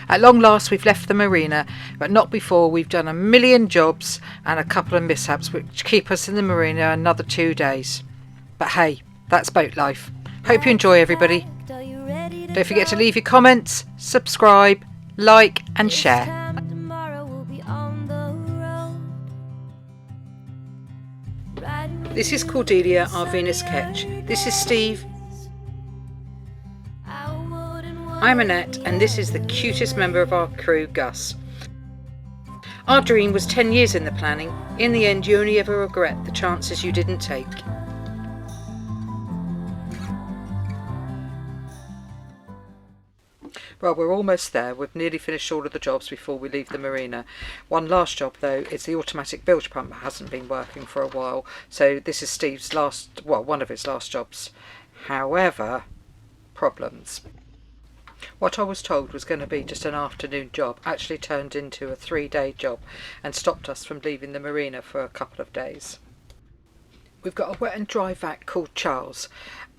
At long last we've left the marina, but not before we've done a million jobs and a couple of mishaps which keep us in the marina another 2 days. But hey, that's boat life. Hope you enjoy, everybody. Don't forget to leave your comments, subscribe, like and share. This is Cordelia, our Venus Ketch. This is Steve. I'm Annette, and this is the cutest member of our crew, Gus. Our dream was 10 years in the planning. In the end, you only ever regret the chances you didn't take. Well, we're almost there. We've nearly finished all of the jobs before we leave the marina. One last job, though, is the automatic bilge pump that hasn't been working for a while. So this is Steve's one of his last jobs. However, problems. What I was told was going to be just an afternoon job actually turned into a 3-day job and stopped us from leaving the marina for a couple of days. We've got a wet and dry vac called Charles,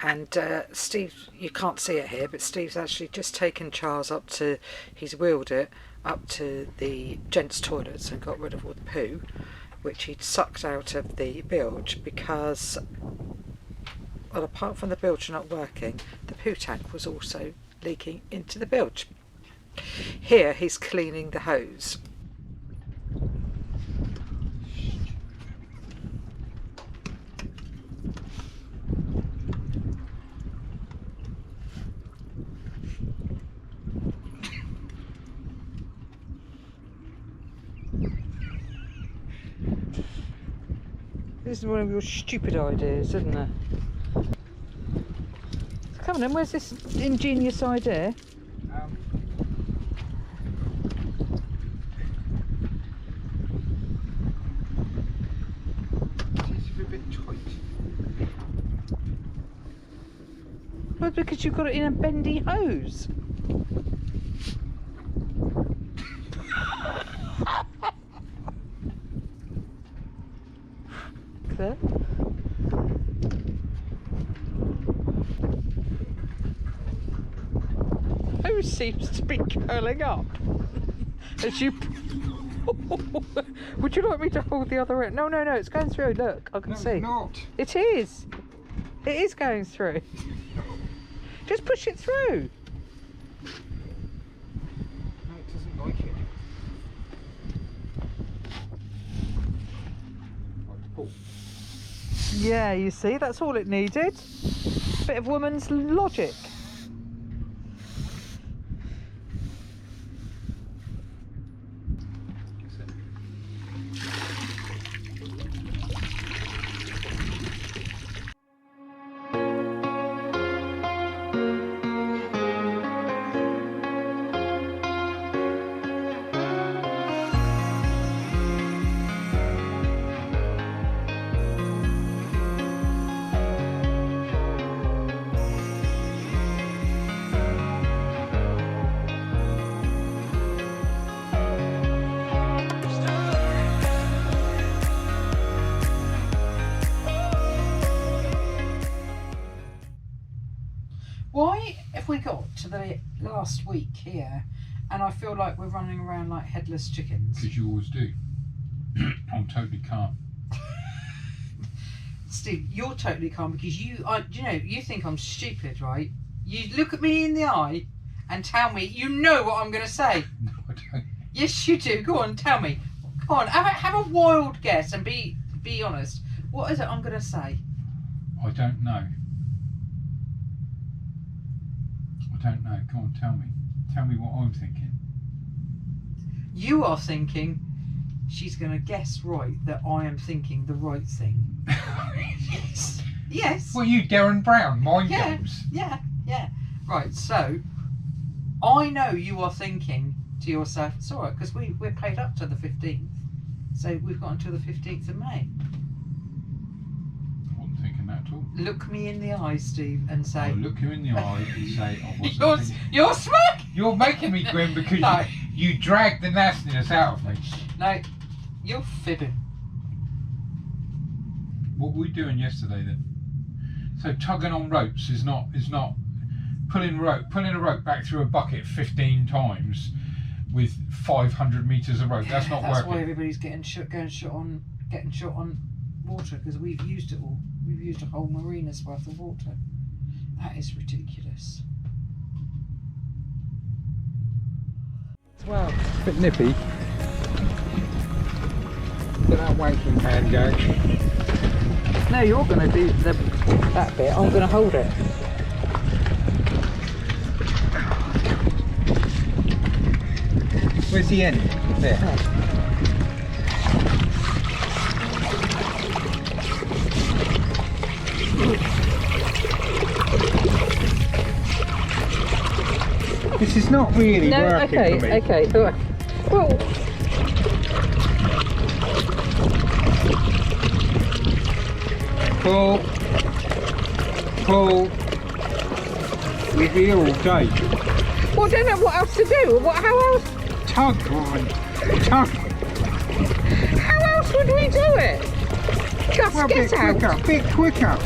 and Steve, you can't see it here, but Steve's actually just taken Charles he's wheeled it up to the gents' toilets and got rid of all the poo, which he'd sucked out of the bilge because, well, apart from the bilge not working, the poo tank was also leaking into the bilge. Here he's cleaning the hose. This is one of your stupid ideas, isn't it? Come on then, where's this ingenious idea? It's a bit tight. Well, because you've got it in a bendy hose. There. Hose seems to be curling up as you. Would you like me to hold the other end? No, it's going through. Look, I can see. It's not. It is. It is going through. Just push it through. No, it doesn't like it. Like to pull. Yeah, you see, that's all it needed. Bit of woman's logic. Why have we got to the last week here and I feel like we're running around like headless chickens? Because you always do. I'm totally calm. Steve, you're totally calm because you think I'm stupid, right? You look at me in the eye and tell me you know what I'm going to say. No, I don't. Yes, you do. Go on, tell me. Come on, have a wild guess and be honest. What is it I'm going to say? I don't know. I don't know. Come on, tell me. Tell me what I'm thinking. You are thinking she's going to guess right that I am thinking the right thing. Yes. Yes. Well, you Darren Brown, mind games. Yeah. Right, so I know you are thinking to yourself, it's all right, because we're paid up to the 15th. So we've got until the 15th of May. I wasn't thinking that at all. Look me in the eye, Steve, and say... I'll look you in the eye and say, I wasn't thinking... You're smack! You're making me grin because No. you dragged the nastiness out of me. No, you're fibbing. What were we doing yesterday then? So tugging on ropes is not pulling a rope back through a bucket 15 times with 500 metres of rope. That's not That's working. why everybody's getting shot on water, because we've used it all. We've used a whole marina's worth of water. That is ridiculous. Well, a bit nippy. Get that wanking hand going. No, you're going to do that bit. I'm going to hold it. Where's the end? There. This is not really working for me. Okay. All right. Well, pull. We'll be here all day. well, I don't know what else to do. How else? Tug, woman. Tug. How else would we do it? Gus, Well, get out. bit quicker.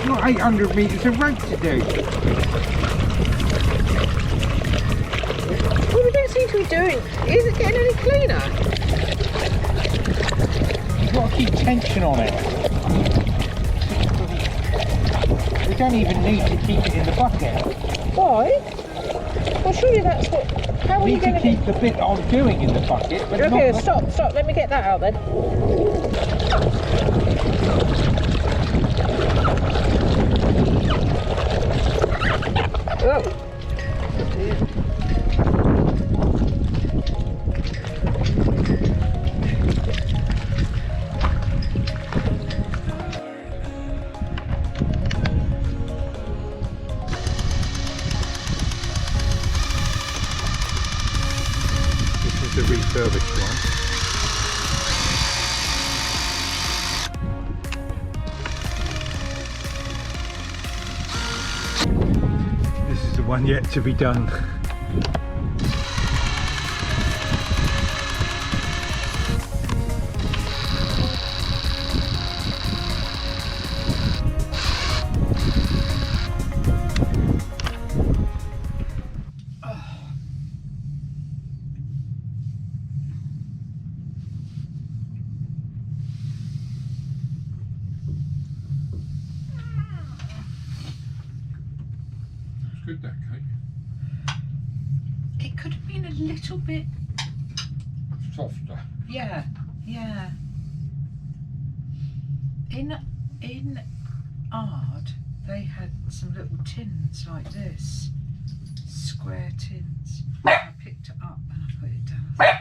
Got 800 metres of rope to do. Well, we don't seem to be doing. Is it getting any cleaner? You've got to keep tension on it. We don't even need to keep it in the bucket. Why? Well, surely that's what. How are We you need going to keep the bit I'm doing in the bucket, but Okay, not. stop. Let me get that out then. Oh. This is the refurbished one. This is the one yet to be done. It's good, that cake. It could have been a little bit. Softer. Yeah. In Ard, they had some little tins like this, square tins. I picked it up and I put it down. I thought,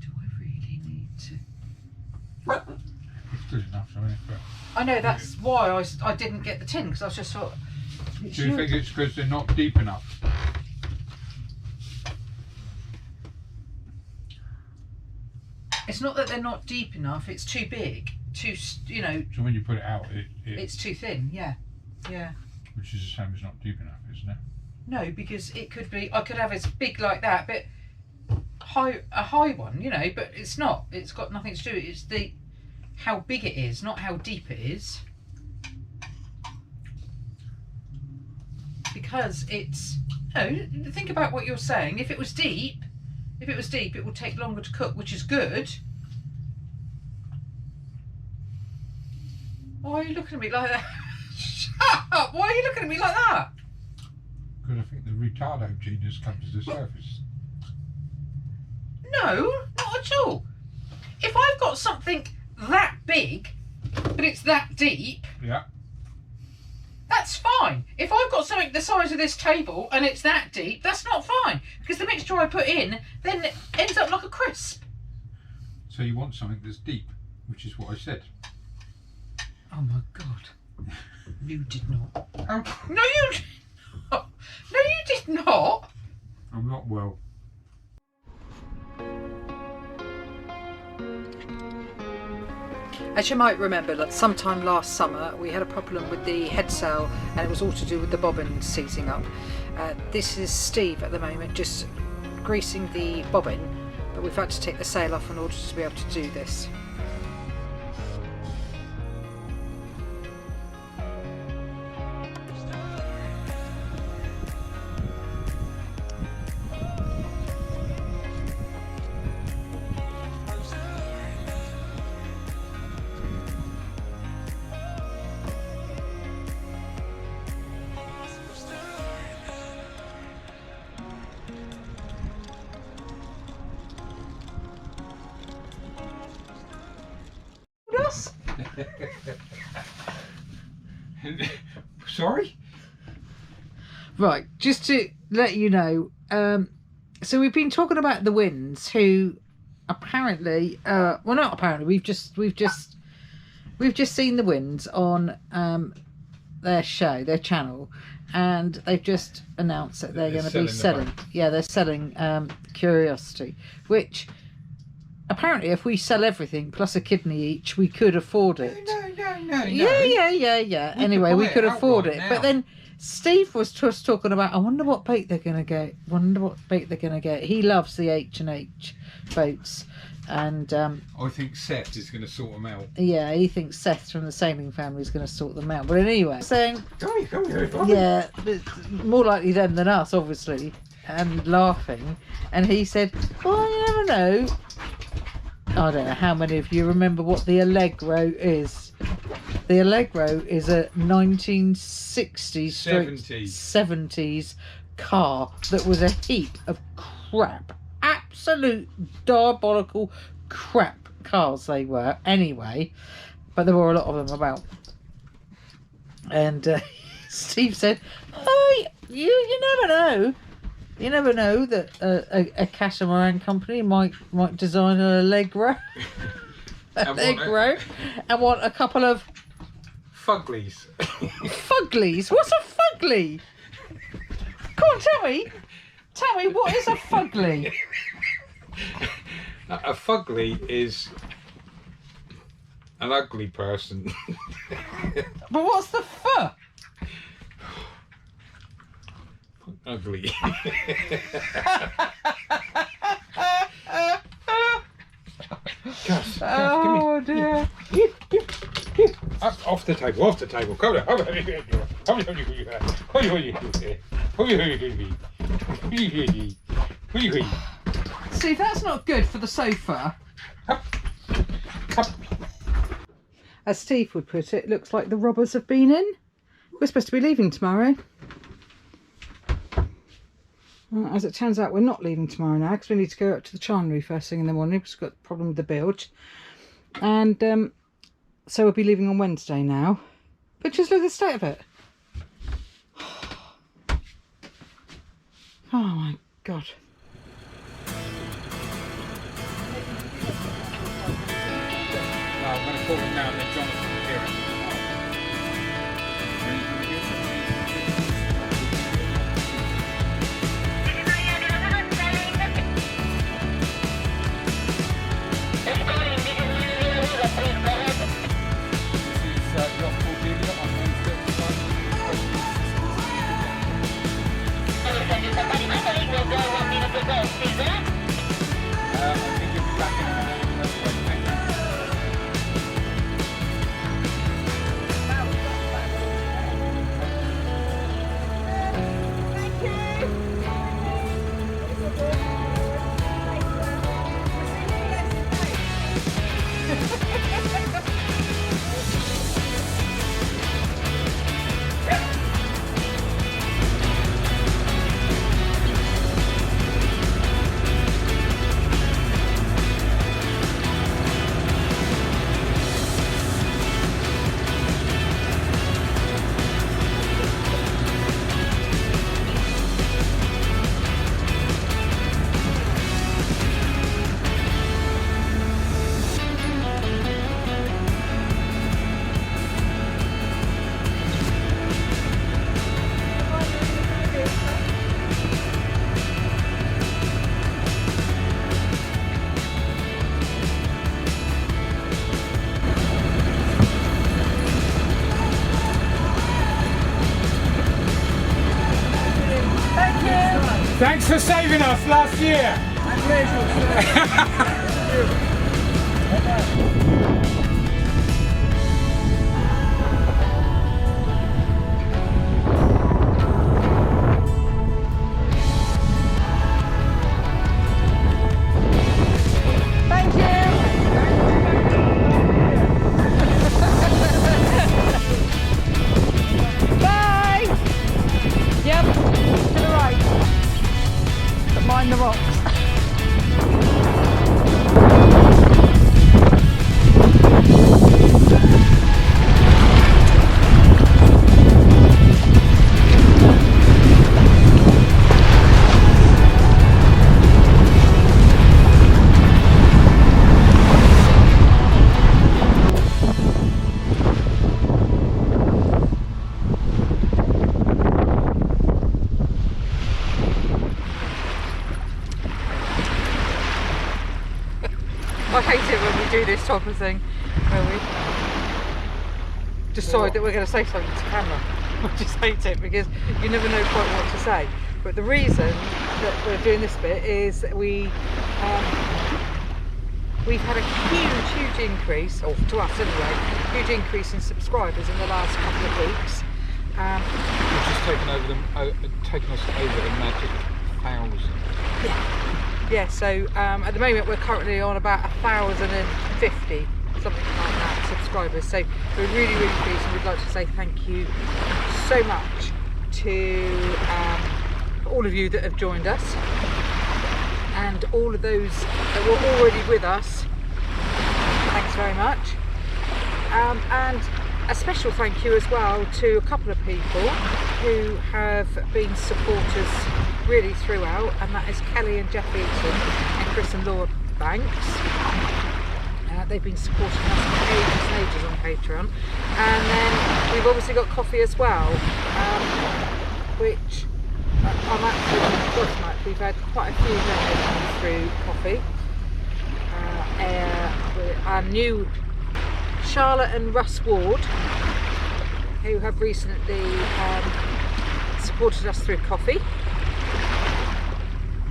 do I really need to? It's good enough, I mean, but I know, that's why I didn't get the tin, because I was just thought. do you think it's because they're not deep enough? It's not that they're not deep enough. It's too big. So when you put it out, It's too thin. Yeah. which is the same as not deep enough, isn't it? No, because it could be. I could have as big like that, but a high one, But it's not. It's got nothing to do. It's how big it is, not how deep it is. Because it's. No, think about what you're saying. If it was deep, it would take longer to cook, which is good. Why are you looking at me like that? Shut up! Why are you looking at me like that? Because I think the retardo gene has come to the surface. No, not at all. If I've got something that big, but it's that deep, Yeah. that's fine. If I've got something the size of this table and it's that deep, that's not fine. Because the mixture I put in then ends up like a crisp. So you want something that's deep, which is what I said. Oh my God. You did not. Oh, No, you did not. No, you did not. I'm not well. As you might remember, like sometime last summer we had a problem with the head sail, and it was all to do with the bobbin seizing up. This is Steve at the moment just greasing the bobbin, but we've had to take the sail off in order to be able to do this. Sorry? Right, just to let you know, so we've been talking about the winds, who apparently, well, not apparently, we've just seen the winds on their channel, and they've just announced that they're going to be selling. Yeah, they're selling Curiosity, which apparently, if we sell everything plus a kidney each, we could afford it. No. Yeah. Anyway, we could afford it, but then Steve was just talking about, I wonder what bait they're going to get. He loves the H&H boats. And I think Seth is going to sort them out. Yeah, he thinks Seth from the sailing family is going to sort them out. But anyway, saying, yeah, more likely them than us, obviously, and laughing. And he said, well, you never know. I don't know how many of you remember what the Allegro is. The Allegro is a 1960s 70s car that was a heap of crap. Absolute diabolical crap cars they were, anyway. But there were a lot of them about. And Steve said, oh, you never know. You never know that a catamaran company might design an Allegro. And want a couple of Fuglies. Fuglies? What's a fugly? Come on, tell me, what is a fugly? A fugly is an ugly person. But what's the fur? Ugly. Gus, oh dear. Off the table. Come on. See, that's not good for the sofa. As Steve would put it, looks like the robbers have been in. We're supposed to be leaving tomorrow. Well, as it turns out, we're not leaving tomorrow now because we need to go up to the Charnery first thing in the morning because we've got a problem with the bilge. And so we'll be leaving on Wednesday now. But just look at the state of it. Oh my God. I'm going to call him now and then Jonathan will hear it. This is your Cordelia on I think you'll be back in a minute. That's great. Thank you. Thanks for saving us last year. My pleasure. Mind the rocks. I hate it when we do this type of thing, where we decide that we're going to say something to camera. I just hate it because you never know quite what to say. But the reason that we're doing this bit is that we've had a huge increase, or to us anyway, huge increase in subscribers in the last couple of weeks. We've just taken us over the magic 1,000. Yeah, so at the moment we're currently on about 1,050, something like that, subscribers. So we're really pleased, and we'd like to say thank you so much to all of you that have joined us, and all of those that were already with us. Thanks very much. And a special thank you as well to a couple of people who have been supporters really throughout, and that is Kelly and Jeff Eaton and Chris and Laura Banks. They've been supporting us for ages and ages on Patreon. And then we've obviously got coffee as well, which I'm actually gobsmacked. We've had quite a few donations through coffee. Our new Charlotte and Russ Ward, who have recently supported us through coffee,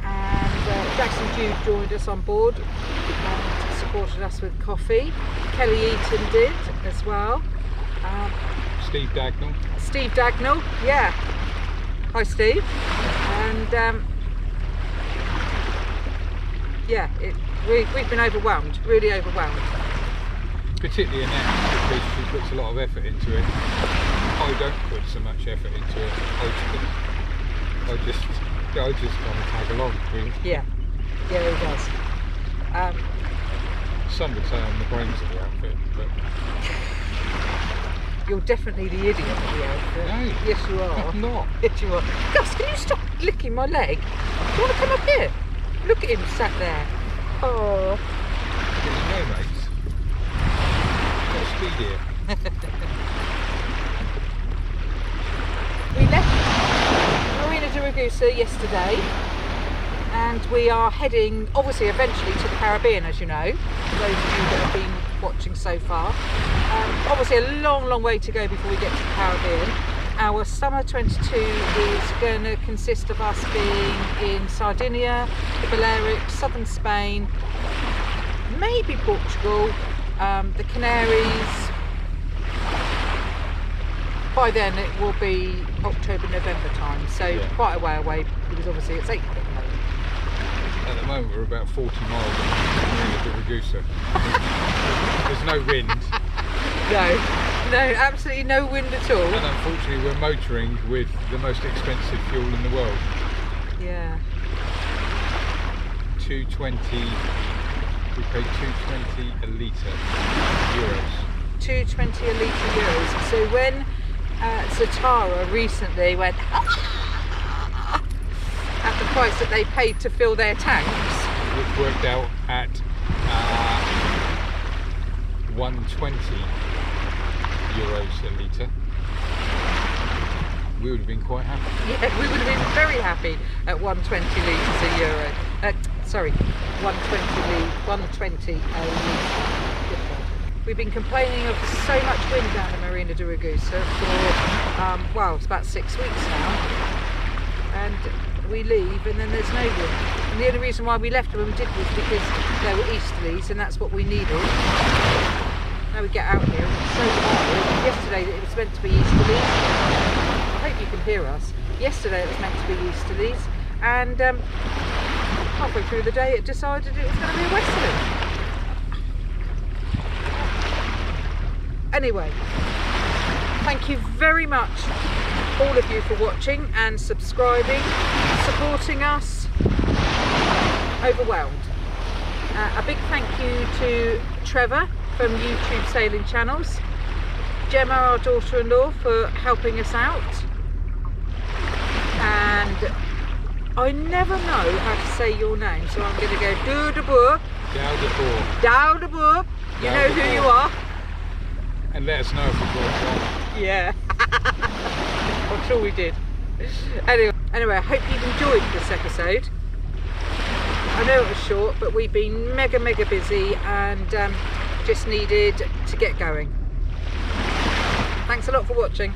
and Jackson Jude joined us on board and supported us with coffee. Kelly Eaton did as well. Steve Dagnall, yeah. Hi Steve. And yeah, we've been overwhelmed, really overwhelmed. Particularly Annette, because she puts a lot of effort into it. I don't put so much effort into it. I just kind of tag along, really. Yeah, he does. Some would say I'm the brains of the outfit, but you're definitely the idiot of the outfit. No, yes you are. I'm not. Yes you are. Gus, can you stop licking my leg? Do you want to come up here? Look at him sat there. Oh. Getting no mates. Got speed here. We left Marina di Ragusa yesterday, and we are heading, obviously, eventually to the Caribbean, as you know, for those of you that have been watching so far. Obviously a long way to go before we get to the Caribbean. Our summer 22 is going to consist of us being in Sardinia, the Balearics, southern Spain, maybe Portugal, the Canaries. By then it will be October, November time, so quite a way away, because obviously it's April at the moment. At the moment we're about 40 miles from Marina di Ragusa. There's no wind. No, absolutely no wind at all. And unfortunately we're motoring with the most expensive fuel in the world. Yeah. 220, we paid 220 a litre euros. 220 a litre euros. So when Zatara recently went at the price that they paid to fill their tanks, which worked out at 120 euros a litre, we would have been quite happy. Yeah, we would have been very happy at 120 litres a euro. 120 a litre. We've been complaining of so much wind down in Marina di Ragusa for, well, it's about 6 weeks now. And we leave and then there's no wind. And the only reason why we left when we did was because there were easterlies, and that's what we needed. Now we get out here, it's so hot. Yesterday it was meant to be easterlies. I hope you can hear us. Yesterday it was meant to be easterlies, and halfway through the day it decided it was going to be a westerly. Anyway, thank you very much, all of you, for watching and subscribing, supporting us. Overwhelmed. A big thank you to Trevor from YouTube Sailing Channels, Gemma, our daughter-in-law, for helping us out, and I never know how to say your name, so I'm going to go Doudeboer. Doudeboer. You know who you are. And let us know if we got it wrong. Yeah. I'm sure we did. Anyway, I hope you've enjoyed this episode. I know it was short, but we've been mega busy and just needed to get going. Thanks a lot for watching.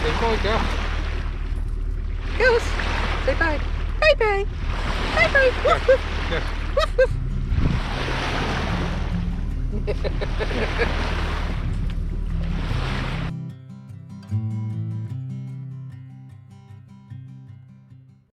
Say bye, girl. Girls, say bye. Bye bye. Bye bye. Woof, woof. Yes. Woof, woof.